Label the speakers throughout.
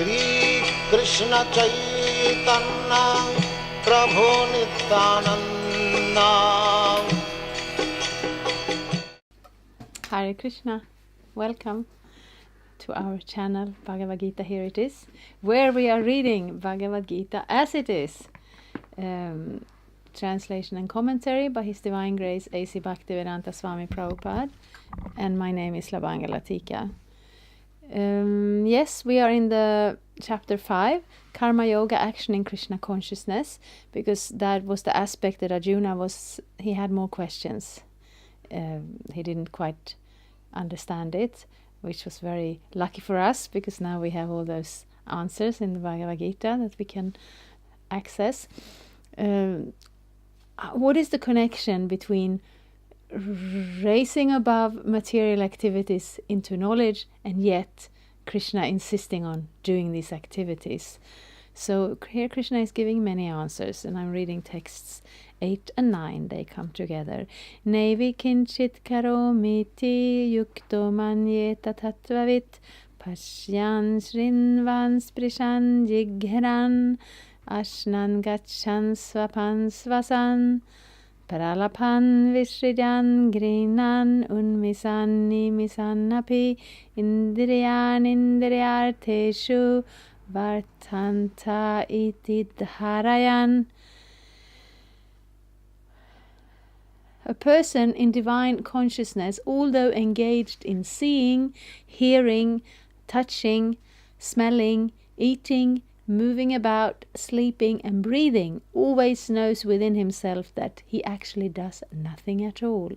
Speaker 1: Shri Krishna Chaitanya Prabhu Nityananda.
Speaker 2: Hare Krishna, welcome to our channel Bhagavad-gita. Here it is, where we are reading Bhagavad-gita as it is. Translation and commentary by His Divine Grace A.C. Bhaktivedanta Swami Prabhupada, and my name is Labanga Latika. Yes, we are in the chapter 5, Karma Yoga, Action in Krishna Consciousness, because that was the aspect that Arjuna he had more questions. He didn't quite understand it, which was very lucky for us, because now we have all those answers in the Bhagavad-gita that we can access. What is the connection between raising above material activities into knowledge and yet Krishna insisting on doing these activities? So here Krishna is giving many answers, and I'm reading texts 8 and 9. They come together. Nevi kinchit karomiti yukto manyeta tattvavit pashyan shrinvan sprishan jigheran ashnan gachan swapan svasan paralapan vishrijan grinan unmisan nimisan indriyan indriyarteshu vartanta iti dharayan. A person in divine consciousness, although engaged in seeing, hearing, touching, smelling, eating, moving about, sleeping and breathing, always knows within himself that he actually does nothing at all.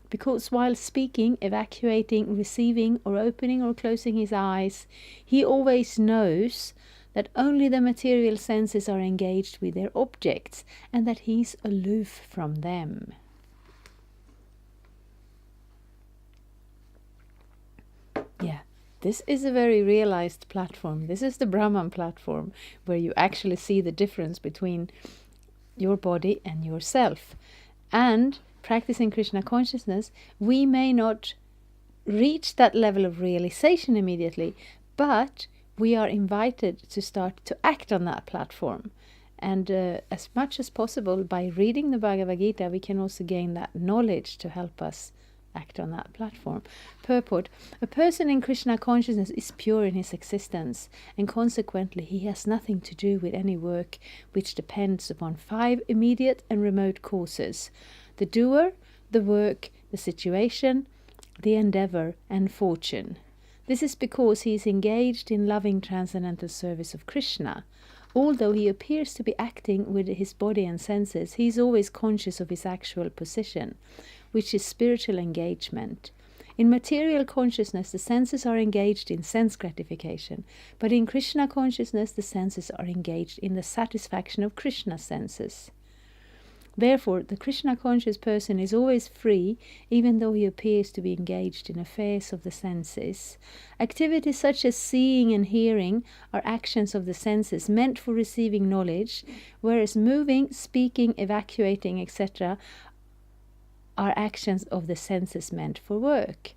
Speaker 2: Because while speaking, evacuating, receiving or opening or closing his eyes, he always knows that only the material senses are engaged with their objects and that he is aloof from them. Yeah. This is a very realized platform. This is the Brahman platform, where you actually see the difference between your body and yourself. And practicing Krishna consciousness, we may not reach that level of realization immediately, but we are invited to start to act on that platform. And as much as possible, by reading the Bhagavad-gita, we can also gain that knowledge to help us act on that platform. Purport: a person in Krishna consciousness is pure in his existence, and consequently he has nothing to do with any work which depends upon 5 immediate and remote causes: the doer, the work, the situation, the endeavor, and fortune. This is because he is engaged in loving transcendental service of Krishna. Although he appears to be acting with his body and senses, he is always conscious of his actual position, which is spiritual engagement. In material consciousness, the senses are engaged in sense gratification, but in Krishna consciousness, the senses are engaged in the satisfaction of Krishna's senses. Therefore, the Krishna conscious person is always free, even though he appears to be engaged in affairs of the senses. Activities such as seeing and hearing are actions of the senses meant for receiving knowledge, whereas moving, speaking, evacuating, etc. are actions of the senses meant for work.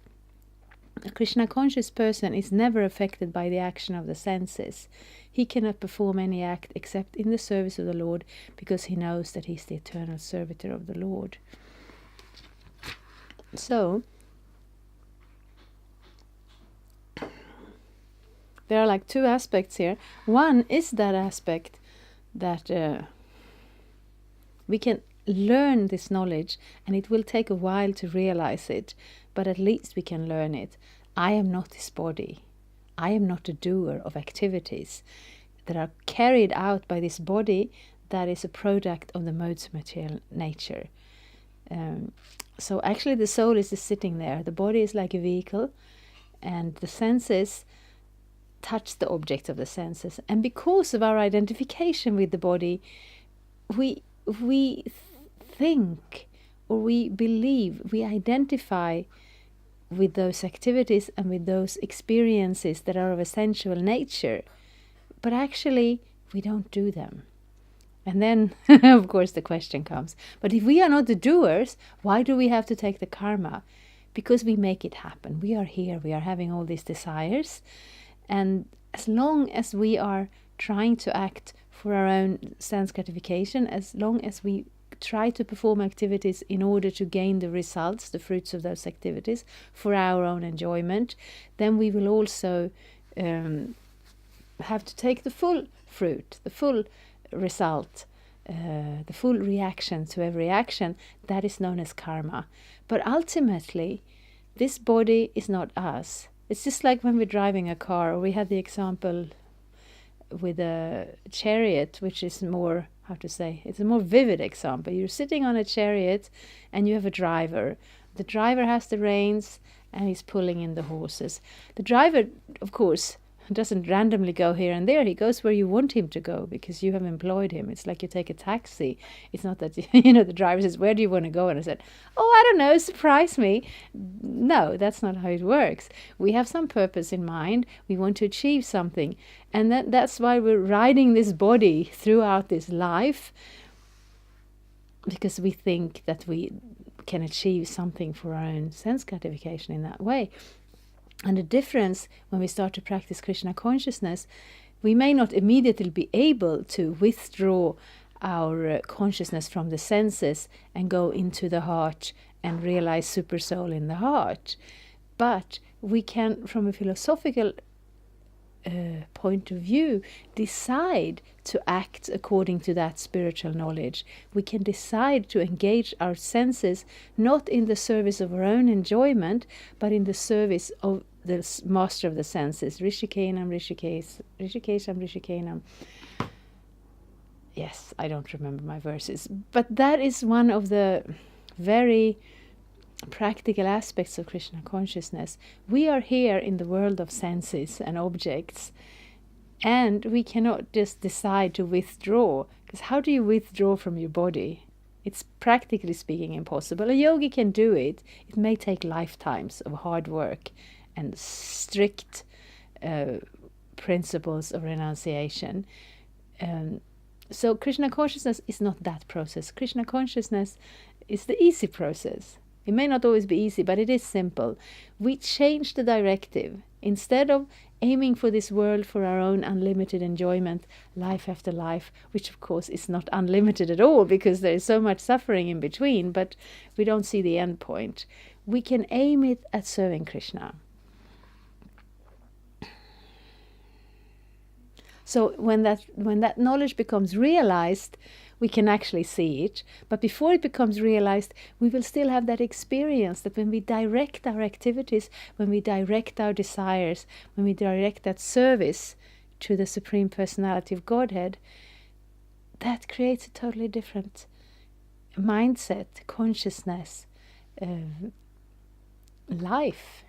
Speaker 2: A Krishna conscious person is never affected by the action of the senses. He cannot perform any act except in the service of the Lord, because he knows that he is the eternal servitor of the Lord. So, there are like 2 aspects here. One is that aspect that we can learn this knowledge, and it will take a while to realize it, but at least we can learn it. I am not this body. I am not a doer of activities that are carried out by this body that is a product of the modes of material nature. So actually the soul is just sitting there. The body is like a vehicle, and the senses touch the objects of the senses. And because of our identification with the body, we think, or we believe, we identify with those activities and with those experiences that are of a sensual nature, but actually we don't do them. And then of course the question comes, but if we are not the doers, why do we have to take the karma? Because we make it happen. We are here, we are having all these desires, and as as long as we are trying to act for our own sense gratification, as long as we try to perform activities in order to gain the results, the fruits of those activities, for our own enjoyment, then we will also have to take the full fruit, the full result, the full reaction to every action. That is known as karma. But ultimately, this body is not us. It's just like when we're driving a car, or we had the example with a chariot, which is more, how to say, it's a more vivid example. You're sitting on a chariot and you have a driver. The driver has the reins and he's pulling in the horses. The driver, of course, doesn't randomly go here and there. He goes where you want him to go because you have employed him. It's like you take a taxi. It's not that, the driver says, where do you want to go? And I said, oh, I don't know, surprise me. No, that's not how it works. We have some purpose in mind. We want to achieve something. And that's why we're riding this body throughout this life, because we think that we can achieve something for our own sense gratification in that way. And the difference when we start to practice Krishna consciousness, we may not immediately be able to withdraw our consciousness from the senses and go into the heart and realize super soul in the heart. But we can, from a philosophical point of view, decide to act according to that spiritual knowledge. We can decide to engage our senses not in the service of our own enjoyment, but in the service of the master of the senses. Ṛcchati, Ṛcchati. Yes, I don't remember my verses, but that is one of the very practical aspects of Krishna consciousness. We are here in the world of senses and objects, and we cannot just decide to withdraw, because how do you withdraw from your body? It's practically speaking impossible. A yogi can do it. It may take lifetimes of hard work and strict principles of renunciation. So Krishna consciousness is not that process. Krishna consciousness is the easy process. It may not always be easy, but it is simple. We change the directive. Instead of aiming for this world for our own unlimited enjoyment, life after life, which of course is not unlimited at all because there is so much suffering in between, but we don't see the end point. We can aim it at serving Krishna. So when that knowledge becomes realized, we can actually see it. But before it becomes realized, we will still have that experience that when we direct our activities, when we direct our desires, when we direct that service to the Supreme Personality of Godhead, that creates a totally different mindset, consciousness, life.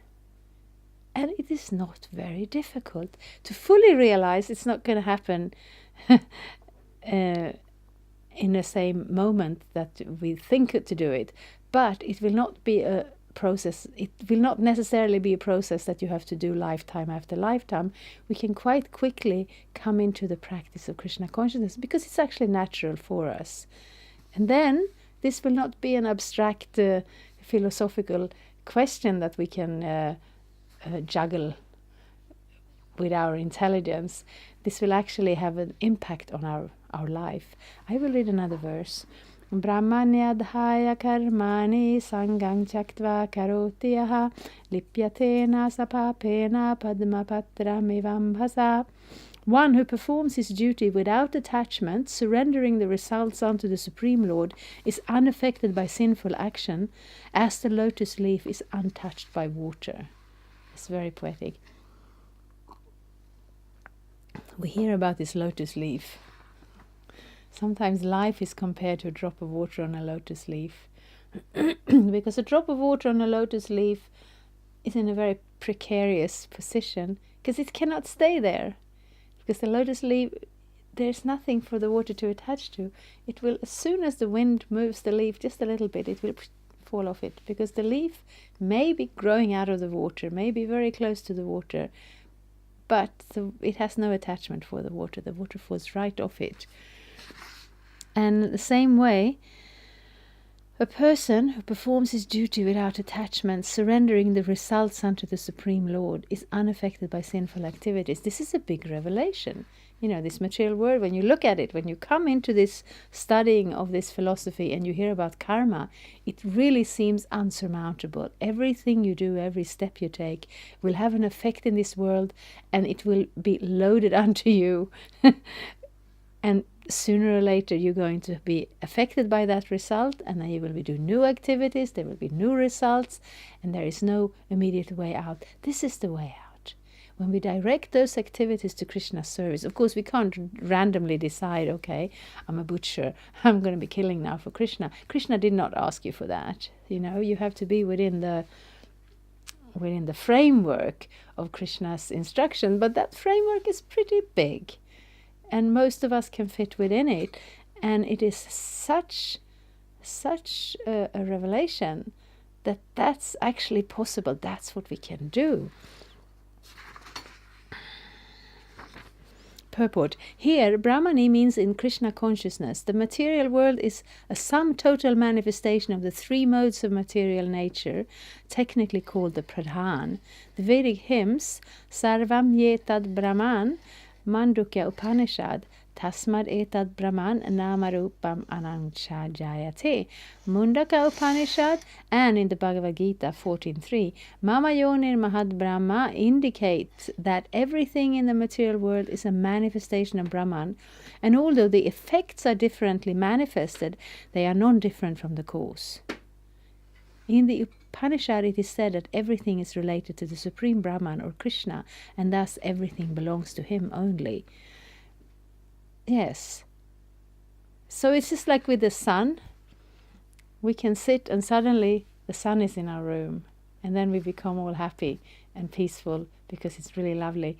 Speaker 2: And it is not very difficult. To fully realize it's not going to happen in the same moment that we think to do it. But it will not be a process. It will not necessarily be a process that you have to do lifetime after lifetime. We can quite quickly come into the practice of Krishna consciousness because it's actually natural for us. And then this will not be an abstract philosophical question that we can juggle with our intelligence. This will actually have an impact on our life. I will read another verse. Brahmanyadhaya karmani sangang jñātvā karoti yaha lipyatena sapapena padmapatram evam bhasa. One who performs his duty without attachment, surrendering the results unto the Supreme Lord, is unaffected by sinful action, as the lotus leaf is untouched by water. It's very poetic. We hear about this lotus leaf. Sometimes life is compared to a drop of water on a lotus leaf. Because a drop of water on a lotus leaf is in a very precarious position, because it cannot stay there. Because the lotus leaf, there's nothing for the water to attach to. It will, as soon as the wind moves the leaf just a little bit, it will fall off it, because the leaf may be growing out of the water, may be very close to the water, but it has no attachment for the water. The water falls right off it. And the same way, A person who performs his duty without attachment, surrendering the results unto the Supreme Lord, is unaffected by sinful activities. This is a big revelation. You know, this material world, when you look at it, when you come into this studying of this philosophy and you hear about karma, it really seems unsurmountable. Everything you do, every step you take will have an effect in this world, and it will be loaded onto you. And sooner or later you're going to be affected by that result, and then you will do new activities, there will be new results, and there is no immediate way out. This is the way out. When we direct those activities to Krishna's service, of course we can't randomly decide, okay, I'm a butcher, I'm going to be killing now for Krishna. Krishna did not ask you for that. You know, you have to be within the framework of Krishna's instruction, but that framework is pretty big. And most of us can fit within it. And it is such a revelation that that's actually possible. That's what we can do. Purport. Here, Brahmani means in Krishna consciousness. The material world is a sum total manifestation of the three modes of material nature, technically called the pradhan. The Vedic hymns, Sarvam Yetad Brahman, Mandukya Upanishad, Tasmad Etad Brahman Namarupam Anancha Jayate, Mundaka Upanishad, and in the Bhagavad-gita 14.3, Mama Yonir Mahad Brahma indicates that everything in the material world is a manifestation of Brahman, and although the effects are differently manifested, they are non-different from the cause. In the Upanishad, it is said that everything is related to the Supreme Brahman or Krishna, and thus everything belongs to him only. Yes. So it's just like with the sun. We can sit and suddenly the sun is in our room, and then we become all happy and peaceful because it's really lovely.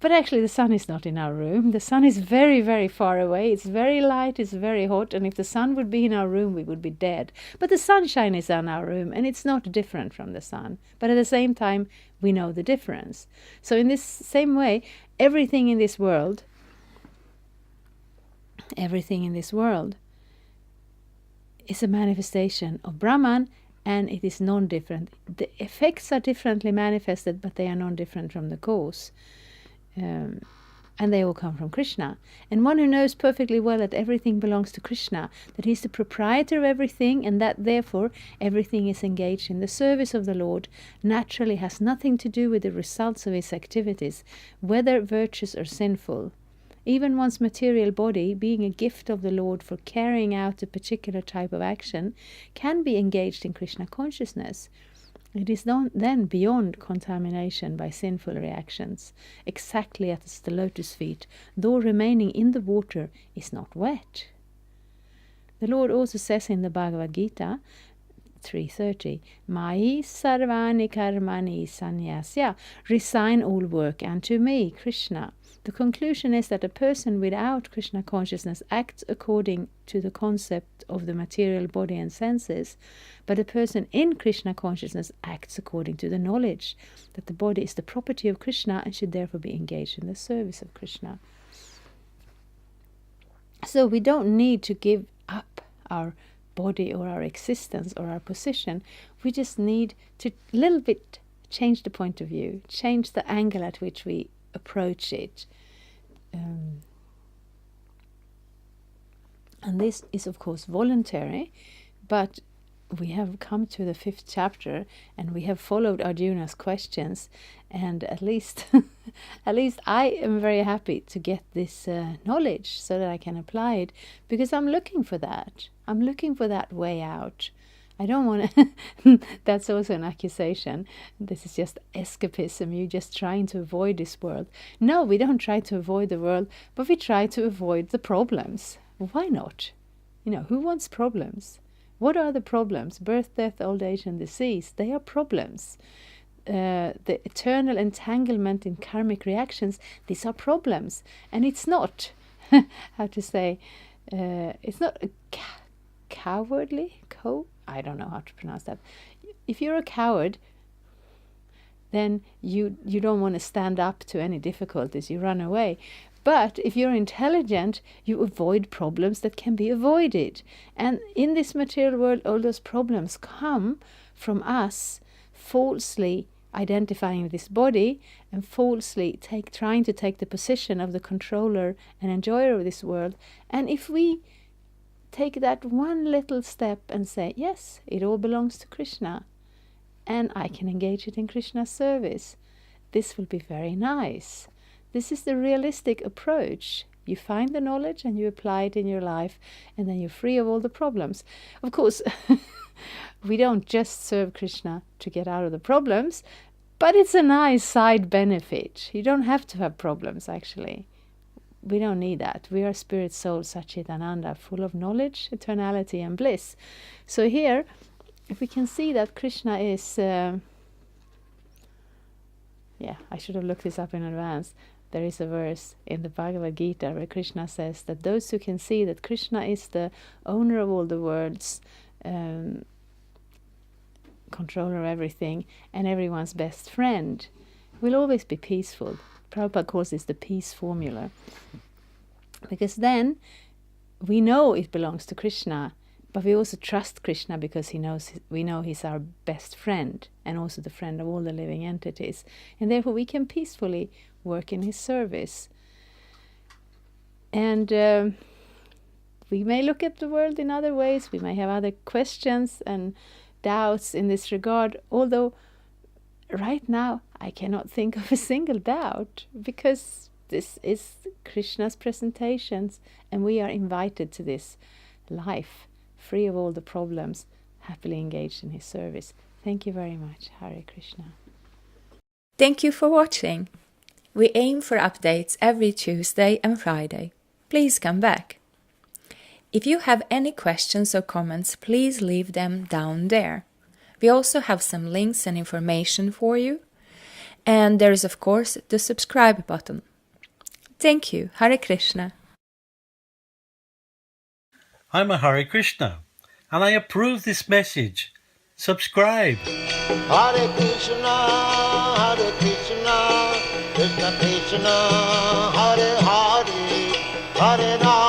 Speaker 2: But actually the sun is not in our room. The sun is very, very far away. It's very light, it's very hot, and if the sun would be in our room, we would be dead. But the sunshine is in our room, and it's not different from the sun. But at the same time, we know the difference. So in this same way, everything in this world is a manifestation of Brahman, and it is non-different. The effects are differently manifested, but they are non-different from the cause. And they all come from Krishna. And one who knows perfectly well that everything belongs to Krishna, that he is the proprietor of everything, and that therefore everything is engaged in the service of the Lord, naturally has nothing to do with the results of his activities, whether virtuous or sinful. Even one's material body, being a gift of the Lord for carrying out a particular type of action, can be engaged in Krishna consciousness. It is then beyond contamination by sinful reactions, exactly as the lotus feet, though remaining in the water, is not wet. The Lord also says in the Bhagavad-gita 3.30, Mai sarvani karmani sanyasya, resign all work unto me, Krishna. The conclusion is that a person without Krishna consciousness acts according to the concept of the material body and senses, but a person in Krishna consciousness acts according to the knowledge that the body is the property of Krishna and should therefore be engaged in the service of Krishna. So we don't need to give up our body or our existence or our position. We just need to a little bit change the point of view, change the angle at which we approach it. And this is of course voluntary, but we have come to the 5th chapter and we have followed Arjuna's questions, and at least I am very happy to get this knowledge so that I can apply it, because I'm looking for that. I'm looking for that way out. I don't want to that's also an accusation. This is just escapism. You're just trying to avoid this world. No, we don't try to avoid the world, but we try to avoid the problems. Why not? You know, who wants problems? What are the problems? Birth, death, old age, and disease. They are problems. The eternal entanglement in karmic reactions, these are problems. And it's not, how to say, it's not cowardly, I don't know how to pronounce that. If you're a coward, then you don't want to stand up to any difficulties, you run away. But if you're intelligent, you avoid problems that can be avoided. And in this material world, all those problems come from us falsely identifying this body and falsely trying to take the position of the controller and enjoyer of this world. And if we take that one little step and say, yes, it all belongs to Krishna, and I can engage it in Krishna's service, this will be very nice. This is the realistic approach. You find the knowledge and you apply it in your life, and then you're free of all the problems. Of course, we don't just serve Krishna to get out of the problems, but it's a nice side benefit. You don't have to have problems, actually. We don't need that. We are spirit soul Satchitananda, full of knowledge, eternality and bliss. So here, if we can see that Krishna is... I should have looked this up in advance. There is a verse in the Bhagavad-gita where Krishna says that those who can see that Krishna is the owner of all the worlds, controller of everything, and everyone's best friend, will always be peaceful. Prabhupada calls this the peace formula. Because then we know it belongs to Krishna, but we also trust Krishna because we know he's our best friend and also the friend of all the living entities. And therefore we can peacefully work in his service. And we may look at the world in other ways. We may have other questions and doubts in this regard, although right now I cannot think of a single doubt, because this is Krishna's presentations and we are invited to this life, free of all the problems, happily engaged in his service. Thank you very much. Hare Krishna.
Speaker 3: Thank you for watching. We aim for updates every Tuesday and Friday. Please come back. If you have any questions or comments, please leave them down there. We also have some links and information for you. And there is, of course, the subscribe button. Thank you. Hare Krishna.
Speaker 4: I'm a Hare Krishna, and I approve this message. Subscribe.
Speaker 1: Hare Krishna, Krishna Krishna, Hare Hare, Hare Rama.